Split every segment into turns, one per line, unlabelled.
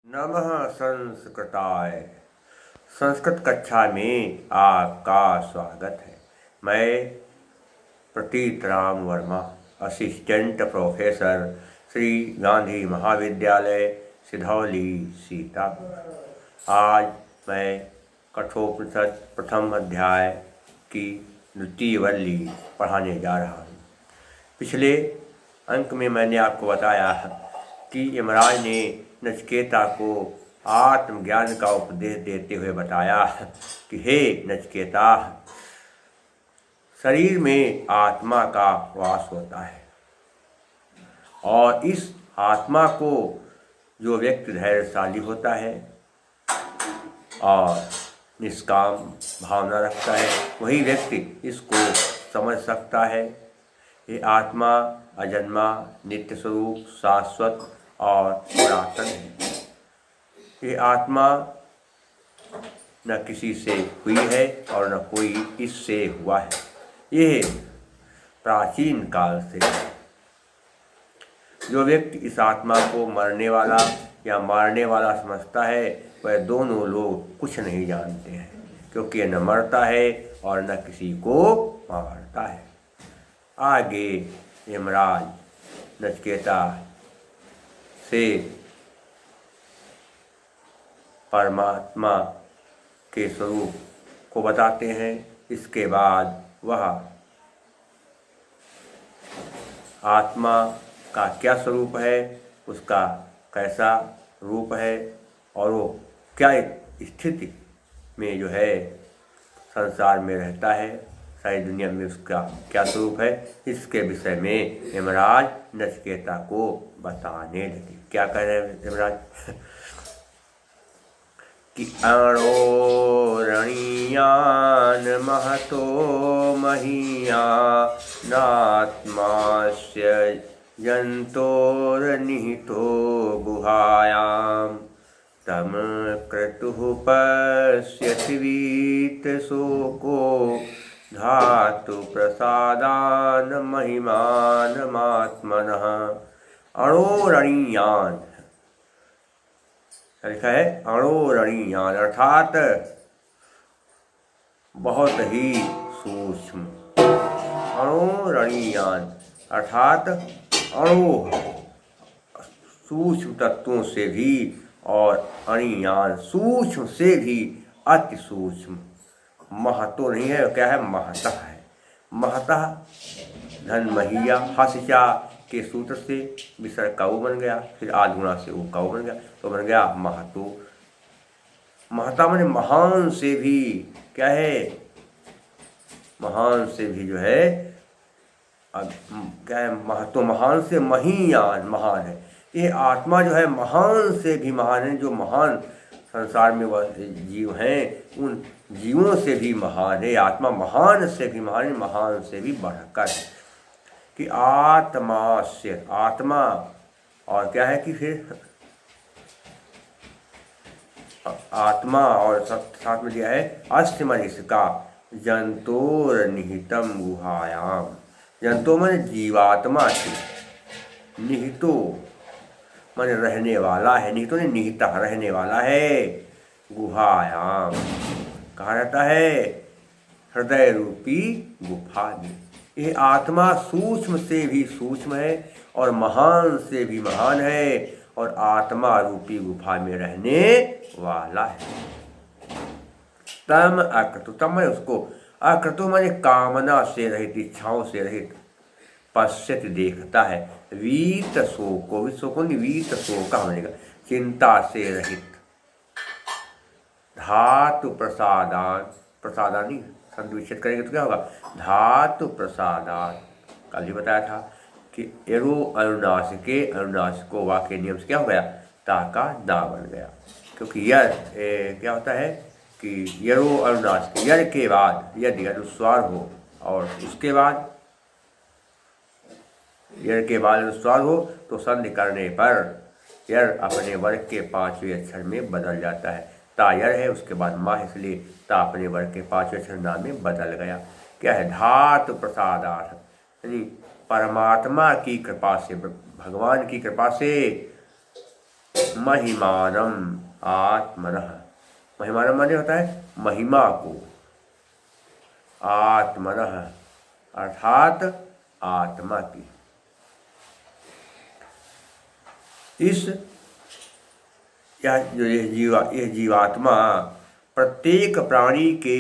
नमः संस्कृताय। संस्कृत कक्षा में आपका स्वागत है। मैं प्रतीत राम वर्मा, असिस्टेंट प्रोफेसर, श्री गांधी महाविद्यालय, सिधौली, सीतापुर। आज मैं कठोपनिषद प्रथम अध्याय की द्वितीय वल्ली पढ़ाने जा रहा हूँ। पिछले अंक में मैंने आपको बताया कि यमराज ने नचिकेता को आत्मज्ञान का उपदेश देते हुए बताया कि हे नचिकेता, शरीर में आत्मा का वास होता है और इस आत्मा को जो व्यक्ति धैर्यशाली होता है और निष्काम भावना रखता है, वही व्यक्ति इसको समझ सकता है। ये आत्मा अजन्मा, नित्य स्वरूप, शाश्वत और पुरातन है। ये आत्मा न किसी से हुई है और न कोई इससे हुआ है। ये प्राचीन काल से है। जो व्यक्ति इस आत्मा को मरने वाला या मारने वाला समझता है, वह दोनों लोग कुछ नहीं जानते हैं, क्योंकि यह न मरता है और न किसी को मारता है। आगे यमराज नचिकेता से परमात्मा के स्वरूप को बताते हैं। इसके बाद वह आत्मा का क्या स्वरूप है, उसका कैसा रूप है और वो क्या स्थिति में जो है संसार में रहता है, सारी दुनिया में उसका क्या स्वरूप है, इसके विषय में यमराज नचिकेता को बताने लगे। क्या कह रहे हैं यमराज कि अणोरणीयान महतो महीया नात्मास्य जन्तोर्निहितो गुहायां तम क्रतुः पश्यति वीतशोको धातु प्रसादान महिमानमात्मनः। अणोरणीयान लिखा है, अणोरणीयान अर्थात बहुत ही सूक्ष्म। अणोरणीयान अर्थात अणु सूक्ष्म तत्वों से भी और अणीयान सूक्ष्म से भी अति सूक्ष्म। महतो नहीं है, क्या है, महतः है। महतः धन महिया हसिचा के सूत्र से विसर्ग का वो बन गया, फिर आधुना से वो का वो बन गया, तो बन गया महतो। महता माने महान से भी, क्या है, महान से भी जो है क्या है, महतो महान से महीयान महान है। ये आत्मा जो है महान से भी महान है। जो महान संसार में वह जीव हैं, उन जीवों से भी महान है। आत्मा महान से भी महान है, महान से भी बढ़कर है। कि आत्मा से आत्मा और क्या है कि फिर आत्मा और साथ में दिया है अस्थि मनीष का जंतोर निहितम गुहायाम। जंतो माने जीवात्मा से, निहितो माने रहने वाला है, निहितो ने निहिता रहने वाला है। गुहायाम कहाँ रहता है, हृदय रूपी गुफा में। ये आत्मा सूक्ष्म से भी सूक्ष्म है और महान से भी महान है और आत्मा रूपी गुफा में रहने वाला है। तम अक्रतु, तम मैं उसको, अक्रतु माने कामना से रहित, इच्छाओं से रहित, पश्चित देखता है, वीत शोको, वीत शोका बनेगा, चिंता से रहित, धातु प्रसादान, प्रसादानी संविच्छेद करेंगे तो क्या होगा, धातु प्रसादान। कल ही बताया था कि एरो अनुनाश के अनुनासिको वाक्य नियम से क्या हो गया, ताका ना बन गया, क्योंकि यर क्या होता है कि यरो अनुनाश के, यर के बाद यदि अनुस्वार हो और उसके बाद यर के बाद अनुस्वार हो तो संधि करने पर यर अपने वर्ग के पांचवें अक्षर में बदल जाता है। ता यर है, उसके बाद माँ, इसलिए ता अपने वर्ग के पांचवें अक्षर नाम में बदल गया। क्या है, धातु प्रसादार्थ, यानी परमात्मा की कृपा से, भगवान की कृपा से महिमानम आत्मनः। महिमानम माने होता है महिमा को, आत्मनः अर्थात आत्मा की। इस यह जीवात्मा प्रत्येक प्राणी के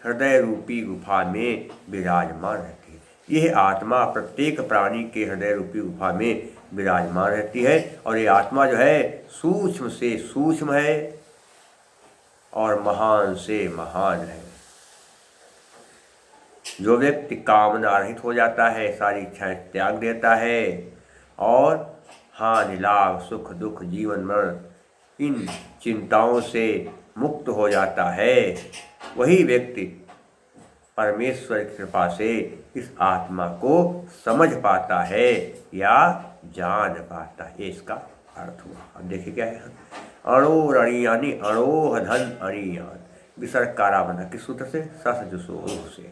हृदय रूपी गुफा में विराजमान रहती है। यह आत्मा प्रत्येक प्राणी के हृदय रूपी गुफा में विराजमान रहती है और ये आत्मा जो है सूक्ष्म से सूक्ष्म है और महान से महान है। जो व्यक्ति कामना रहित हो जाता है, सारी इच्छाएं त्याग देता है और हानि लाभ सुख दुख जीवन मरण इन चिंताओं से मुक्त हो जाता है, वही व्यक्ति परमेश्वर की कृपा से इस आत्मा को समझ पाता है या जान पाता है। ये इसका अर्थ हुआ। अब देखिए क्या है, अणोर अणियानी अणोह धन अणियान विसर्ग काराबना किस सूत्र से, ससजुसोह से।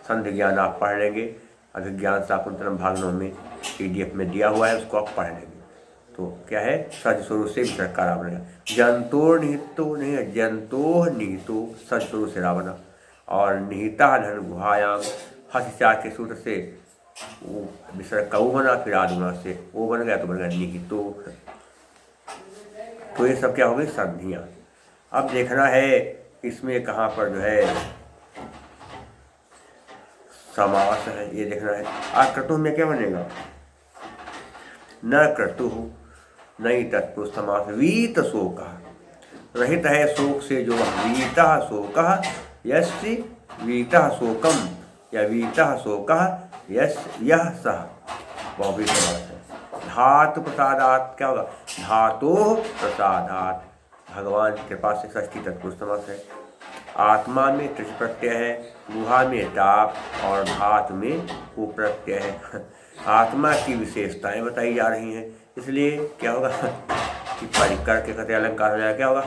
संधि ज्ञान आप पढ़ लेंगे, अभिज्ञान शाकुंतलम भाग 9 में PDF में दिया हुआ है, उसको आप पढ़ लेंगे। तो क्या है, सज स्वरूप से विसर्ग काराबना। जंतोर निहितो नहीं है, जंतोह निहितो सज स्वरूप से रावना। और निहिता धन गुहायाम हस्या के सूत्र से वो विसर्ग का वो बना, फिर आदुना से वो बन गया तो बन गया निहितो। तो ये सब क्या हो गई, संधियाँ। अब देखना है इसमें कहाँ पर जो है समास है, ये देखना है। आक्रतु में क्या बनेगा, न क्रतु नहीं तत्पुरुष समास। वीत शोक रहित है शोक से जो, वीता शोक यस्य वीता शोकम या वीता शोक यस यह सह, वह भी समास है। धातु प्रसादात क्या होगा, धातो प्रसादात भगवान की कृपा से षष्ठी तत्पुरुष समास है। आत्मा में त्रिश प्रत्यय है, गुहा में ताप और धातु में वो प्रत्यय है। आत्मा की विशेषताएं बताई जा रही हैं, इसलिए क्या होगा कि परिकर के कथय अलंकार हो जाएगा। क्या होगा,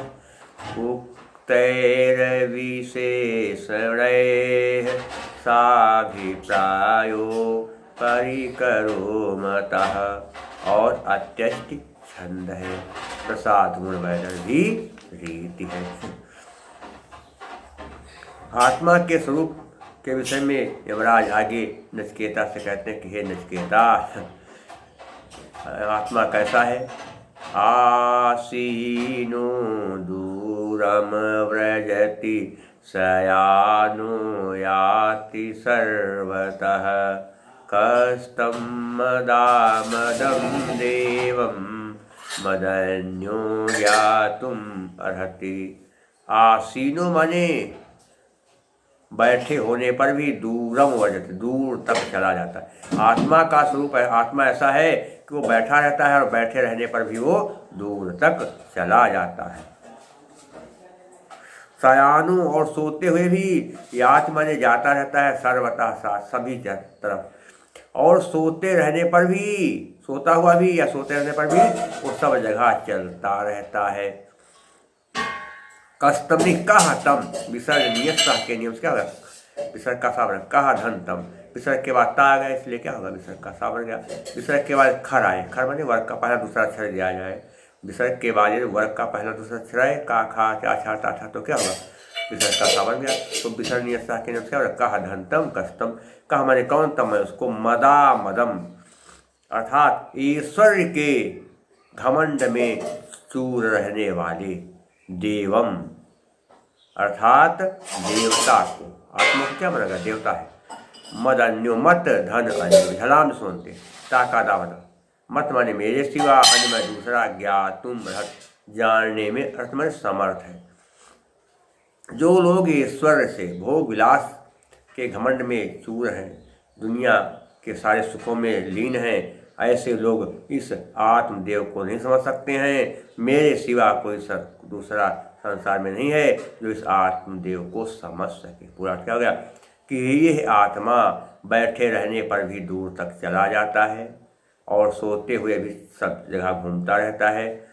उक्तैर विशेषणैः साभिप्रायो परिकरो मतः। और अत्यष्टि छंद है, प्रसाद गुण वैदर भी रीति है। आत्मा के स्वरूप के विषय में यमराज आगे नचिकेता से कहते हैं कि हे नचिकेता, आत्मा कैसा है। आसीनो दूरम व्रजति सयानो याति सर्वतः कस्तं मदामदं देवं मदन्यो ज्ञातुम् अर्हति। आसीनो माने बैठे होने पर भी दूरम वर्जति, दूर तक चला जाता है। आत्मा का स्वरूप है, आत्मा ऐसा है कि वो बैठा रहता है और बैठे रहने पर भी वो दूर तक चला जाता है। शयानु और सोते हुए भी ये आत्मा ने जाता रहता है सर्वतः साथ सभी तरफ। और सोते रहने पर भी, सोता हुआ भी या सोते रहने पर भी वो सब जगह चलता रहता है। कस्तमनि कहा तम विसर्ग नियत सह के नियम से क्या होगा, विसर्ग का सावरण कहा धन तम, विसर्ग के बाद ता आ गया इसलिए क्या होगा विसर्ग का सावरण गया। विसर्ग के बाद खर आए, खर माने वर्ग का पहला दूसरा अक्षर दिया जाए। विसर्ग के बाद यदि वर्ग का पहला दूसरा अक्षर आए, का खा क्या छा ता था, तो क्या होगा विसर्ग का सावरण गया। तो विसर्ग नियत सह के नियम से क्या होगा, कहा धन तम कस्तम। कहा माने कौन, तम है उसको मदा मदम अर्थात ईश्वर के घमंड में चूर रहने वाले, देवम अर्थात देवता को। आत्मा को क्या बनेगा, देवता है। मद अन्यो मत धन अन्यो झलाम सुनते ताका दावना। मत माने मेरे सिवा, अन्य में दूसरा, ज्ञातुम जानने में, अर्थ में समर्थ है। जो लोग ईश्वर से भोग विलास के घमंड में चूर हैं, दुनिया के सारे सुखों में लीन हैं, ऐसे लोग इस आत्मदेव को नहीं समझ सकते हैं। मेरे सिवा कोई दूसरा संसार में नहीं है जो इस आत्मदेव को समझ सके। पूरा क्या हो गया कि यह आत्मा बैठे रहने पर भी दूर तक चला जाता है और सोते हुए भी सब जगह घूमता रहता है।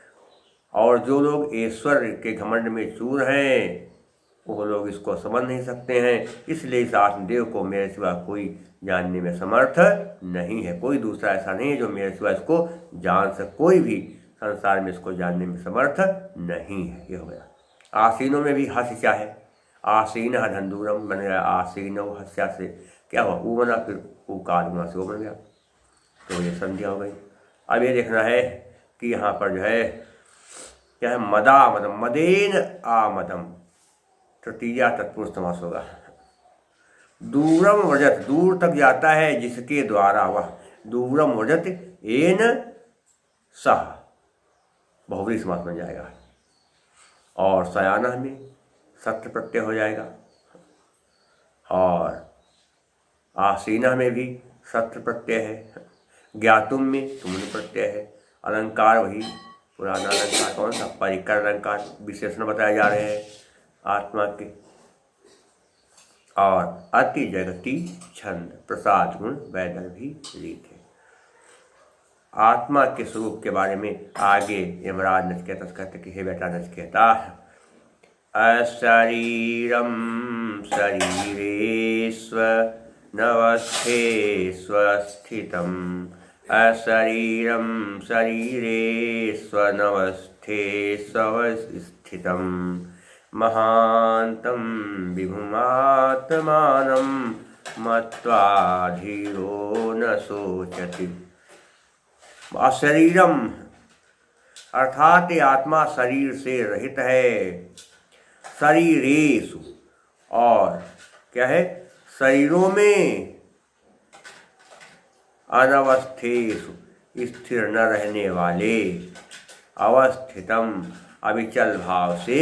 और जो लोग ईश्वर के घमंड में चूर हैं वो लोग इसको समझ नहीं सकते हैं। इसलिए इस आत्मदेव को मेरे सिवा कोई जानने में समर्थ नहीं है। कोई दूसरा ऐसा नहीं है जो मेरे सिवा इसको जान सके। कोई भी संसार में इसको जानने में समर्थ नहीं है। ये हो गया। आसीनों में भी हस्य क्या है? आसीन धंधूरम बन गया, आसीनो हस्या से क्या हुआ? ऊ बना, फिर ऊ काल गुना से वो बन गया, तो ये संध्या हो गई। अब ये देखना है कि यहाँ पर जो है क्या है? मदा मदम, मदेन आमदम, तृतीया तत्पुरुष समास होगा। दूरम व्रजत, दूर तक जाता है जिसके द्वारा वह, दूरम व्रजत एन सह, बहुव्रीहि समास बन जाएगा। और सयाना में सत्य प्रत्यय हो जाएगा, और आसीना में भी सत्य प्रत्यय है, ज्ञातुम में तुमने प्रत्यय है, अलंकार वही पुराना अलंकार कौन सा? परिकर अलंकार, विशेषण बताए जा रहे हैं आत्मा के। और अति जगती छंद, प्रसाद गुण वैदल भी रीत है। आत्मा के स्वरूप के बारे में आगे यमराज नचिकेता कहते कि हे बेटा नचिकेता, अशरीरम शरीरेष्व नवस्थे स्वस्थितम, अशरीरम शरीरेष्व नवस्थे स्वस्थितम, महांतम विभुमात्मानं मत्वा धीरो न शोचति। अशरीरम अर्थात ये आत्मा शरीर से रहित है, शरीरेषु, और क्या है? शरीरों में, अनवस्थेषु स्थिर न रहने वाले, अवस्थितम अविचल भाव से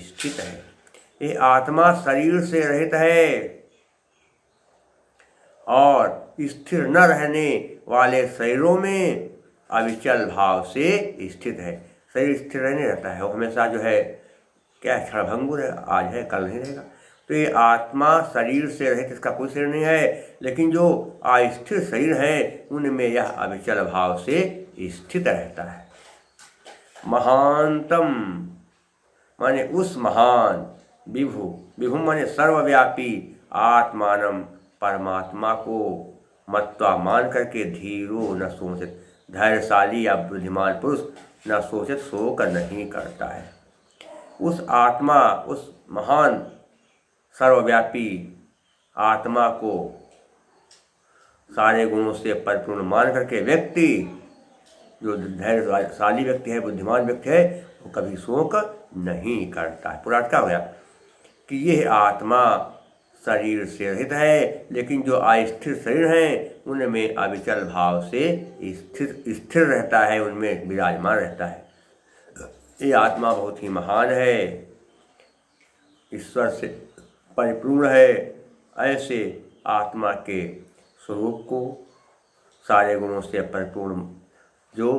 स्थित है। ये आत्मा शरीर से रहित है और स्थिर न रहने वाले शरीरों में अविचल भाव से स्थित है। शरीर स्थिर रहने रहता है, वो हमेशा जो है क्या है? क्षणभंगुर है, आज है कल नहीं रहेगा। तो ये आत्मा शरीर से रहित, इसका कोई शरीर नहीं है, लेकिन जो अस्थिर शरीर है उनमें यह अविचल भाव से स्थित रहता है। महानतम माने उस महान, विभु, विभु माने सर्वव्यापी, आत्मानम परमात्मा को, मत्वा मान करके, धीरो न सोचित, धैर्यशाली या बुद्धिमान पुरुष न सोचित, शोक नहीं करता है। उस आत्मा, उस महान सर्वव्यापी आत्मा को सारे गुणों से परिपूर्ण मान करके व्यक्ति, जो धैर्यशाली व्यक्ति है, बुद्धिमान व्यक्ति है, वो कभी शोक नहीं करता है। पूरा क्या हो गया कि यह आत्मा शरीर से रहित है, लेकिन जो अस्थिर शरीर हैं उनमें अविचल भाव से स्थिर रहता है, उनमें विराजमान रहता है। ये आत्मा बहुत ही महान है, ईश्वर से परिपूर्ण है। ऐसे आत्मा के स्वरूप को सारे गुणों से परिपूर्ण जो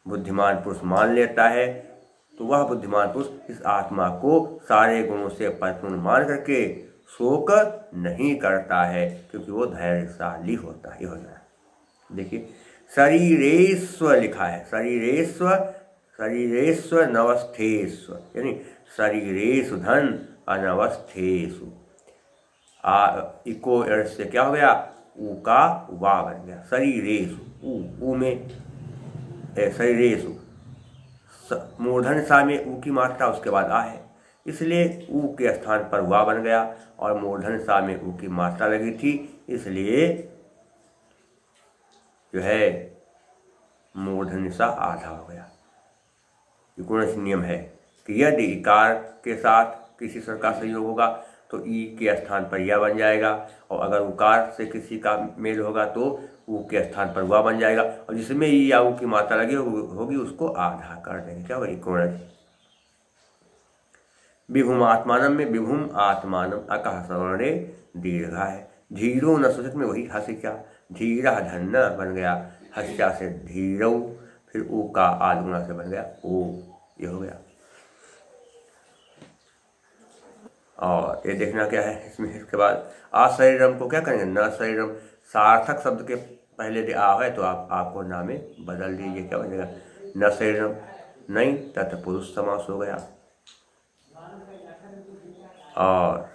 बुद्धिमान पुरुष मान लेता है, तो वह बुद्धिमान पुरुष इस आत्मा को सारे गुणों से परिपूर्ण मान करके शोक नहीं करता है, क्योंकि वो धैर्यशाली होता है। ये होता है। देखिए शरीरेश्वर लिखा है, शरीरेश्वर नवस्थेश्वर, यानी शरीरेषु धन अनवस्थेषु। इको अर्थ से क्या हो गया? ऊ का वा बन गया। शरीरेषु, ऊ में शरीरेषु, मूर्धन सा में ऊ की मात्रा, उसके बाद आ है, इसलिए ऊ के स्थान पर वा बन गया, और मूर्धन सा में ऊ की मात्रा लगी थी, इसलिए जो है मूर्धन सा आधा हो गया। गुणज नियम है कि यदि इकार के साथ किसी स्वर का संयोग होगा तो ई के स्थान पर या बन जाएगा, और अगर उकार से किसी का मेल होगा तो ऊ के स्थान पर वा बन जाएगा, और जिसमें ई या ऊ की मात्रा लगी होगी उसको आधा कर देंगे। क्या होगी? गुणज। विभुम आत्मानम में विभुम आत्मानम अकह सवर्णे दीर्घा है। धीरो न सोचित में वही हंस क्या, धीरा धन्ना बन गया, हस्या से धीरो, फिर ऊ का आदगुणा से बन गया ओ, ये हो गया। और ये देखना क्या है इसमें, इसके बाद अशरीरम को क्या करेंगे? न शरीरम। सार्थक शब्द के पहले आ है तो आप आपको ना में बदल दीजिए, क्या बनेगा? न शरीरम, नहीं तत्पुरुष समास हो गया। और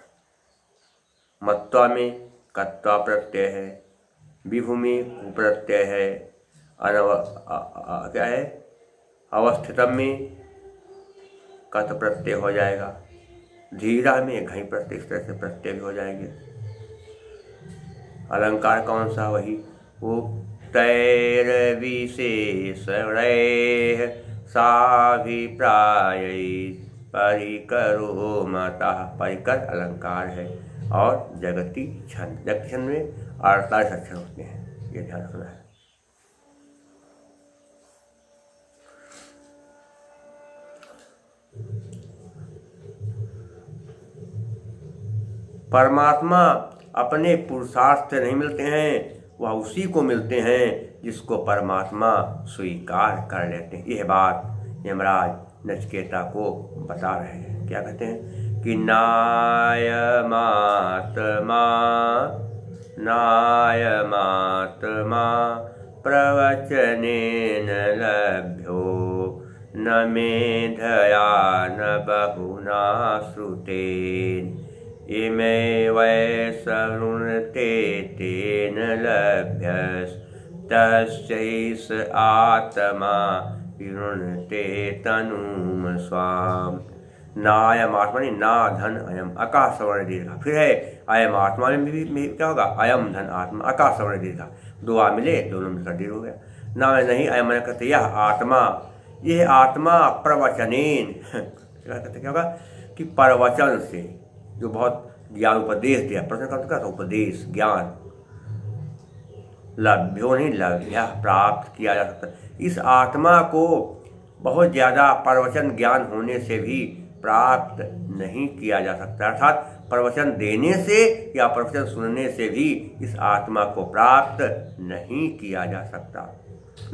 मत्वा में कत्वा प्रत्यय है, विभु में प्रत्यय है, क्या है? अवस्थितम में कत प्रत्यय हो जाएगा, धीरा में घई प्रत्यय, इस तरह से प्रत्यय भी हो जाएंगे। अलंकार कौन सा? वही उक्तैर विशेषणैः साभिप्राय परिकरो मतः। परिकर अलंकार है और जगती छंद। जगती छंद में 48 अक्षर होते हैं, ये ध्यान रखना है। परमात्मा अपने पुरुषार्थ से नहीं मिलते हैं, वह उसी को मिलते हैं जिसको परमात्मा स्वीकार कर लेते हैं। यह बात यमराज नचिकेता को बता रहे हैं। क्या कहते हैं कि नायमात्मा प्रवचनेन लभ्यो न मेधया न बहुना श्रुतेन इमे वै सृणुते तेन लभ्यस्तस्यैष आत्मा विरुणते तनुम स्वाम। नायम आत्मा नहीं, ना धन अयम आकाश सवर्ण दीर्घा। फिर है अयम आत्मा में भी क्या होगा? अयम धन आत्मा आकाश सवर्ण दीर्घा, दो आ मिले, दोनों मिलकर दीर्घ हो गया। ना नहीं अयम कहते यह आत्मा, यह आत्मा प्रवचनेन क्या कहते, क्या होगा कि प्रवचन से, जो बहुत ज्ञान उपदेश दिया। प्रश्न का उपदेश ज्ञान, लभ्यो नहीं लभ्या, प्राप्त किया जा सकता। इस आत्मा को बहुत ज़्यादा प्रवचन ज्ञान होने से भी प्राप्त नहीं किया जा सकता। अर्थात प्रवचन देने से या प्रवचन सुनने से भी इस आत्मा को प्राप्त नहीं किया जा सकता।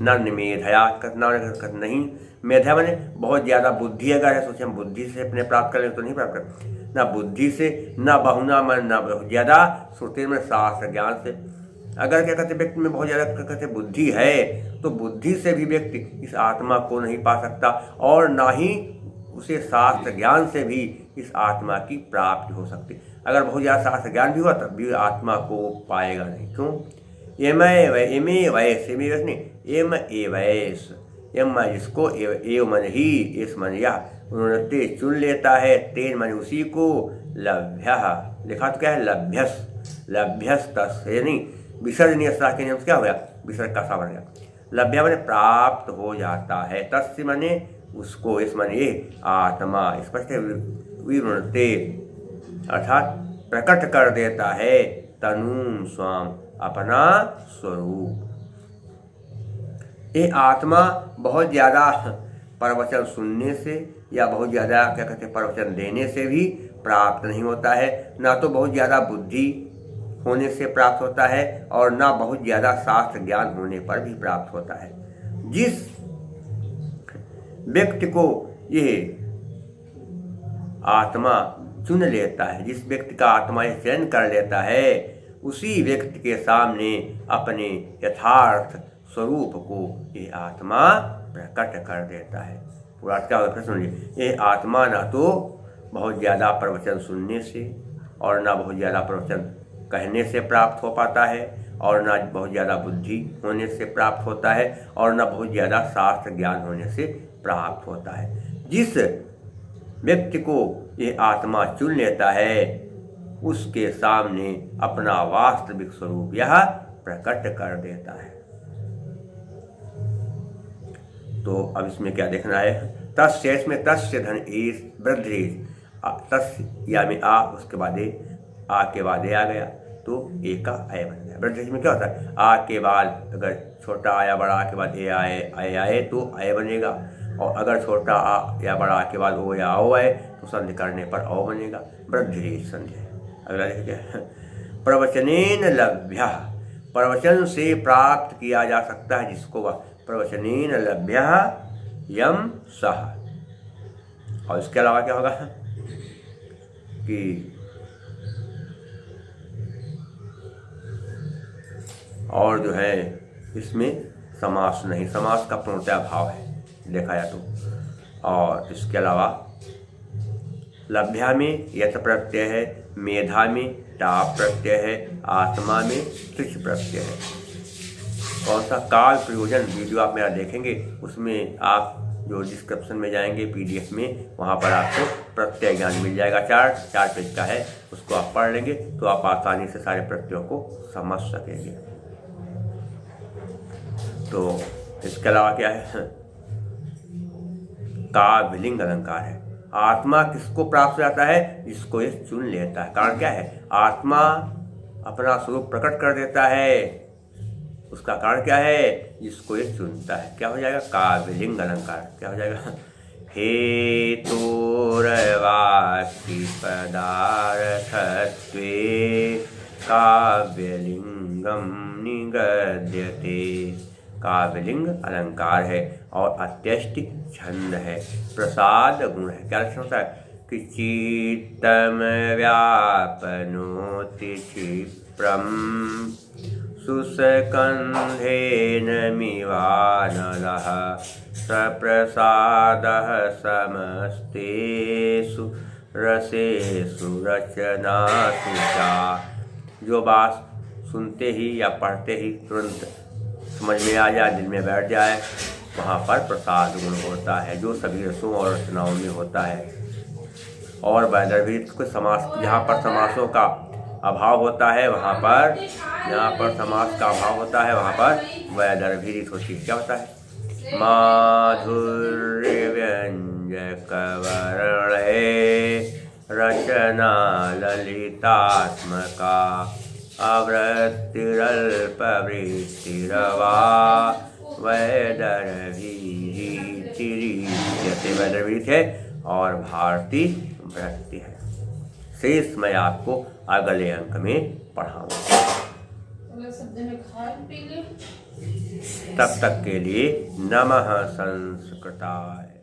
न निमेधया नहीं, मेधा मैंने बहुत ज़्यादा बुद्धि अगर है, सोचे हम बुद्धि से अपने प्राप्त कर लें तो नहीं प्राप्त कर, न बुद्धि से, न बहुना मन, न बहुत ज़्यादा श्रुति में शास्त्र ज्ञान से। अगर क्या कहते व्यक्ति में बहुत ज़्यादा कहते बुद्धि है तो बुद्धि से भी व्यक्ति इस आत्मा को नहीं पा सकता, और ना ही उसे शास्त्र ज्ञान से भी इस आत्मा की प्राप्ति हो सकती। अगर बहुत ज़्यादा शास्त्र ज्ञान भी हुआ तब भी आत्मा को पाएगा नहीं। क्यों? एमे वैस एम जिसको एव मन ही, इस मन या उन्होंने चुन लेता है, तेन मन उसी को, लभ्य लिखा तो क्या है? लभ्यस, लभ्यस तस् नहीं विसर्जनीय के नियम से क्या हो गया? विसर्ग का सा बन गया। लभ्य मैंने प्राप्त हो जाता है, तस्य मने उसको, इस मन ये आत्मा स्पष्ट विरुणते अर्थात प्रकट कर देता है, तनुम स्वाम अपना स्वरूप। ये आत्मा बहुत ज़्यादा प्रवचन सुनने से या बहुत ज़्यादा क्या कहते हैं प्रवचन देने से भी प्राप्त नहीं होता है, ना तो बहुत ज़्यादा बुद्धि होने से प्राप्त होता है, और ना बहुत ज़्यादा शास्त्र ज्ञान होने पर भी प्राप्त होता है। जिस व्यक्ति को ये आत्मा चुन लेता है, जिस व्यक्ति का आत्मा ये चयन कर लेता है, उसी व्यक्ति के सामने अपने यथार्थ स्वरूप को ये आत्मा प्रकट कर देता है। पूरा क्या होगा सुनिए, ये आत्मा ना तो बहुत ज़्यादा प्रवचन सुनने से और ना बहुत ज़्यादा प्रवचन कहने से प्राप्त हो पाता है, और ना बहुत ज़्यादा बुद्धि होने से प्राप्त होता है, और ना बहुत ज़्यादा शास्त्र ज्ञान होने से प्राप्त होता है। जिस व्यक्ति को ये आत्मा चुन लेता है उसके सामने अपना वास्तविक स्वरूप यह प्रकट कर देता है। तो अब इसमें क्या देखना है? तस्य, इसमें तस्य धन ईश वृद्धि, तस्य या में आ, उसके बाद आ के बाद आ गया तो ए का आय बन गया। वृद्धि में क्या होता है? आ के बाद अगर छोटा आया बड़ा आ के बाद ए आए तो आय बनेगा, और अगर छोटा आ या बड़ा आ के बाद ओ या ओ आए तो संधि करने पर औ बनेगा। वृद्धि संधि। अगला देखिए, प्रवचनेन लभ्य, प्रवचन से प्राप्त किया जा सकता है जिसको वह, प्रवचनेन लभ्य यम सह। और इसके अलावा क्या होगा कि और जो है इसमें समास नहीं, समास का पूर्णतः भाव है देखा जाए तो। और इसके अलावा लभ्या में यथ प्रत्यय है, मेधा में टाप प्रत्यय है, आत्मा में त्रिच प्रत्यय है। कौन सा काल प्रयोजन वीडियो आप मेरा देखेंगे उसमें आप जो डिस्क्रिप्शन में जाएंगे PDF में, वहाँ पर आपको प्रत्यय ज्ञान मिल जाएगा। 4 पेज का है, उसको आप पढ़ लेंगे तो आप आसानी से सारे प्रत्ययों को समझ सकेंगे। तो इसके अलावा क्या है, काव्यलिंग अलंकार है। आत्मा किसको प्राप्त हो जाता है, जिसको ये चुन लेता है। कारण क्या है, आत्मा अपना स्वरूप प्रकट कर देता है, उसका कारण क्या है, जिसको ये चुनता है। क्या हो जाएगा, काव्यलिंग अलंकार। क्या हो जाएगा, हेतुर्वाक्य पदार्थत्वे काव्यलिंगम निगद्यते। काव्यलिंग अलंकार है और अत्यष्टि छंद है, प्रसाद गुण है। क्या लक्षण होता है कि चित्तम व्यापनोति क्षिप्रम सुस्कंधेन मिवानलः सप्रसादः समस्तेषु रसेषु रचनासु च। जो बात सुनते ही या पढ़ते ही तुरंत समझ में आ जाए, दिल में बैठ जाए, वहाँ पर प्रसाद गुण होता है, जो सभी रसों और रचनाओं में होता है। और वैदर्भित को समास, जहाँ पर समासों का अभाव होता है वहाँ पर, जहाँ पर समास का अभाव होता है वहाँ पर वैदर्भित होती है। क्या होता है, माधुर्य व्यंजक वर्णे रचना ललितात्मका आवृत्तिरल्पवृत्तिरवा वैदर्भिरीतिरीत्यते। वैदर्भित है और भारती वृत्ति है। शेष मैं आपको अगले अंक में पढ़ाऊंगा। तब तक के लिए नमः संस्कृताय।